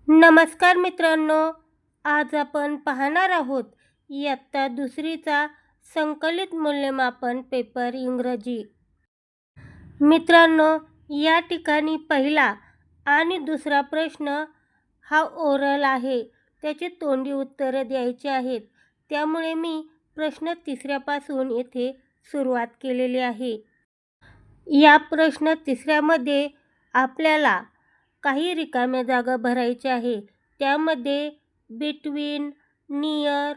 नमस्कार मित्रांनो, आज आपण पाहणार आहोत इयत्ता दुसरीचा संकलित मूल्यमापन पेपर इंग्रजी. मित्रांनो, या ठिकाणी पहिला आणि दुसरा प्रश्न हा ओरल आहे. त्याची तोंडी उत्तरं द्यायची आहेत. त्यामुळे मी प्रश्न तिसऱ्यापासून येथे सुरुवात केलेली आहे. या प्रश्न तिसऱ्यामध्ये आपल्याला काही रिकाम्या जागा भरायच्या आहे. त्यामध्ये बिटवीन, नियर,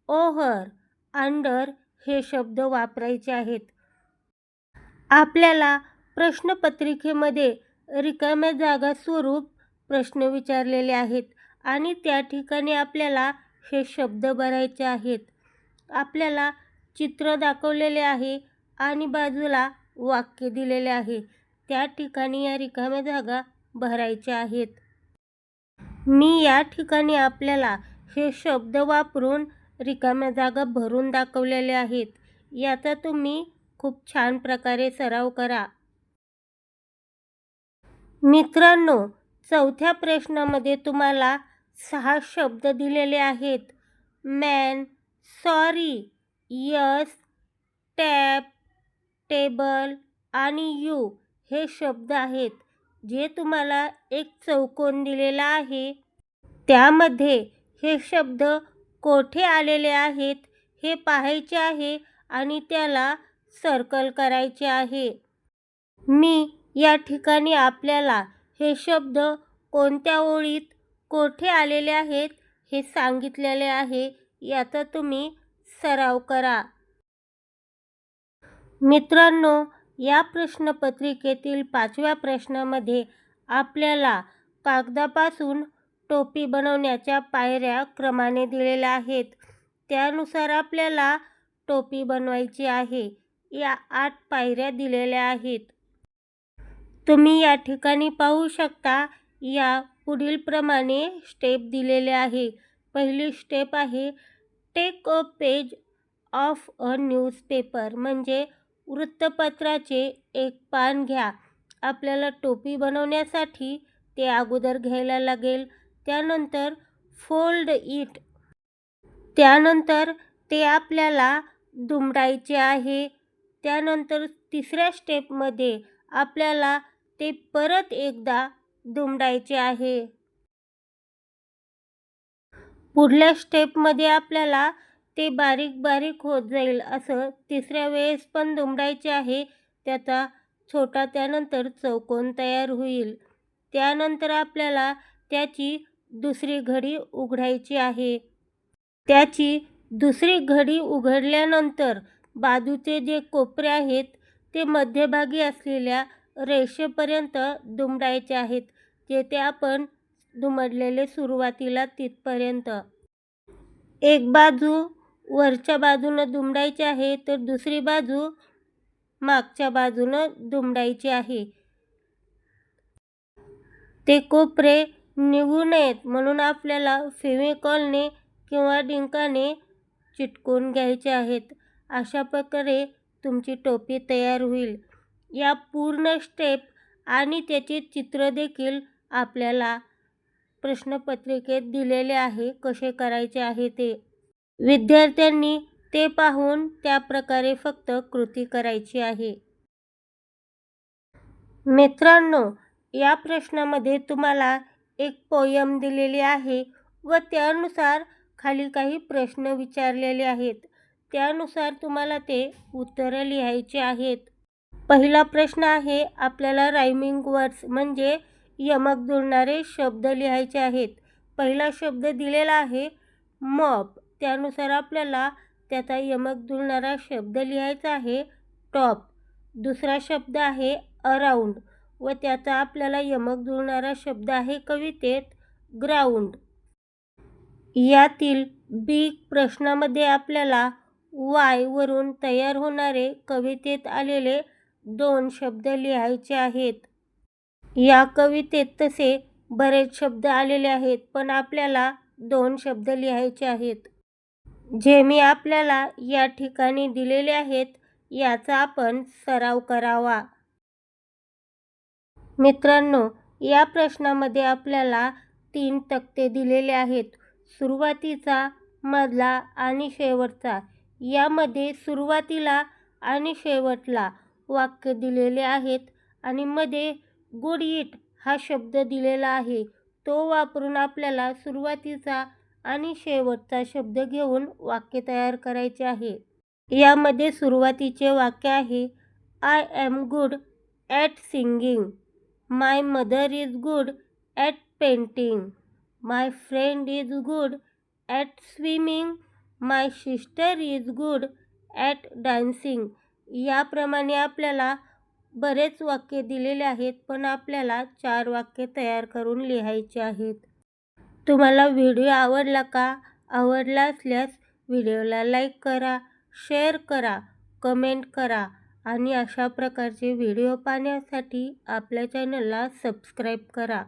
ओव्हर, अंडर हे शब्द वापरायचे आहेत. आपल्याला प्रश्नपत्रिकेमध्ये रिकाम्या जागा स्वरूप प्रश्न विचारलेले आहेत आणि त्या ठिकाणी आपल्याला हे शब्द भरायचे आहेत. आपल्याला चित्र दाखवलेले आहे आणि बाजूला वाक्य दिलेले आहे. त्या ठिकाणी या रिकाम्या जागा भरायच्या आहेत. मी या ठिकाणी आपल्याला हे शब्द वापरून रिकाम्या जागा भरून दाखवलेले आहेत. याचा तुम्ही खूप छान प्रकारे सराव करा. मित्रांनो, चौथ्या प्रश्नामध्ये तुम्हाला 6 शब्द दिलेले आहेत. Man, sorry, yes, tap, table आणि यू हे शब्द आहेत. जे तुम्हाला एक चौकोन दिलेला आहे, त्यामध्ये हे शब्द कोठे आलेले आहेत हे पाहायचे आहे आणि त्याला सर्कल करायचे आहे. मी या ठिकाणी आपल्याला हे शब्द कोणत्या ओळीत कोठे आलेले आहेत हे सांगितलेले आहे. याचा तुम्ही सराव करा. मित्रांनो, या प्रश्नपत्रिकेतील 5व्या प्रश्नामध्ये आपल्याला कागदापासून टोपी बनवण्याच्या पायऱ्या क्रमाने दिलेल्या आहेत. त्यानुसार आपल्याला टोपी बनवायची आहे. या 8 पायऱ्या दिलेल्या आहेत. तुम्ही या ठिकाणी पाहू शकता. या पुढील प्रमाणे स्टेप दिलेले आहे. पहिली स्टेप आहे take a page of a newspaper, म्हणजे वृत्तपत्राचे एक पान घ्या. आपल्याला टोपी बनवण्यासाठी ते अगोदर घ्यायला लागेल. त्यानंतर फोल्ड इट, त्यानंतर ते आपल्याला दुमडायचे आहे. त्यानंतर तिसऱ्या स्टेपमध्ये आपल्याला ते परत एकदा दुमडायचे आहे. पुढल्या स्टेपमध्ये आपल्याला ते बारीक बारीक होत जाईल असं तिसऱ्या वेळेस पण दुमडायचे आहे. त्याचा छोटा त्यानंतर चौकोन तयार होईल. त्यानंतर आपल्याला त्याची दुसरी घडी उघडायची आहे. त्याची दुसरी घडी उघडल्यानंतर बाजूचे जे कोपरे आहेत ते मध्यभागी असलेल्या रेषेपर्यंत दुमडायचे आहेत. जेथे आपण दुमडलेले सुरुवातीला तिथपर्यंत. एक बाजू वरच्या बाजूनं दुमडायची आहे तर दुसरी बाजू मागच्या बाजूनं दुमडायची आहे. ते कोपरे निघू नयेत म्हणून आपल्याला फेविकॉलने किंवा डिंकाने चिटकवून घ्यायचे आहेत. अशा प्रकारे तुमची टोपी तयार होईल. या पूर्ण स्टेप आणि त्याचे चित्र देखील आपल्याला प्रश्नपत्रिकेत दिलेले आहे. कसे करायचे आहे ते विद्यार्थ्यांनी ते पाहून त्या प्रकारे फक्त कृती करायची आहे. मित्रांनो, या प्रश्नामध्ये तुम्हाला एक पोयम दिलेली आहे व त्यानुसार खाली काही प्रश्न विचारलेले आहेत. त्यानुसार तुम्हाला ते उत्तरं लिहायची आहेत. पहिला प्रश्न आहे, आपल्याला रायमिंग वर्ड्स म्हणजे यमक जुळणारे शब्द लिहायचे आहेत. पहिला शब्द दिलेला आहे मॉप. त्यानुसार आपल्याला त्याचा यमक जुळणारा शब्द लिहायचा आहे टॉप. दुसरा शब्द आहे अराउंड व त्याचा आपल्याला यमक जुळणारा शब्द आहे कवितेत ग्राउंड. यातील बी प्रश्नामध्ये आपल्याला वाय वरून तयार होणारे कवितेत आलेले 2 शब्द लिहायचे आहेत. या कवितेत तसे बरेच शब्द आलेले आहेत पण आपल्याला 2 शब्द लिहायचे आहेत. जे मी आपल्याला या ठिकाणी दिलेले आहेत याचा आपण सराव करावा. मित्रांनो, या प्रश्नामध्ये आपल्याला 3 तक्ते दिलेले आहेत. सुरुवातीचा, मधला आणि शेवटचा. यामध्ये सुरुवातीला आणि शेवटला वाक्य दिलेले आहेत आणि मध्ये गुड इट हा शब्द दिलेला आहे. तो वापरून आपल्याला सुरुवातीचा आणि शेवटचा शब्द घेऊन वाक्य तयार करायचे आहे. यामध्ये सुरुवातीचे वाक्य आहे, I am good at singing. My mother is good at painting. My friend is good at swimming. My sister is good at dancing. याप्रमाणे आपल्याला बरेच वाक्य दिलेले आहेत, पण आपल्याला 4 वाक्य तयार करून लिहायचे आहेत. तुम्हाला व्हिडिओ आवडला का? आवडला असल्यास व्हिडिओला लाईक करा, शेअर करा, कमेंट करा आणि अशा प्रकारचे व्हिडिओ पाहण्यासाठी आपल्या चॅनलला सबस्क्राईब करा.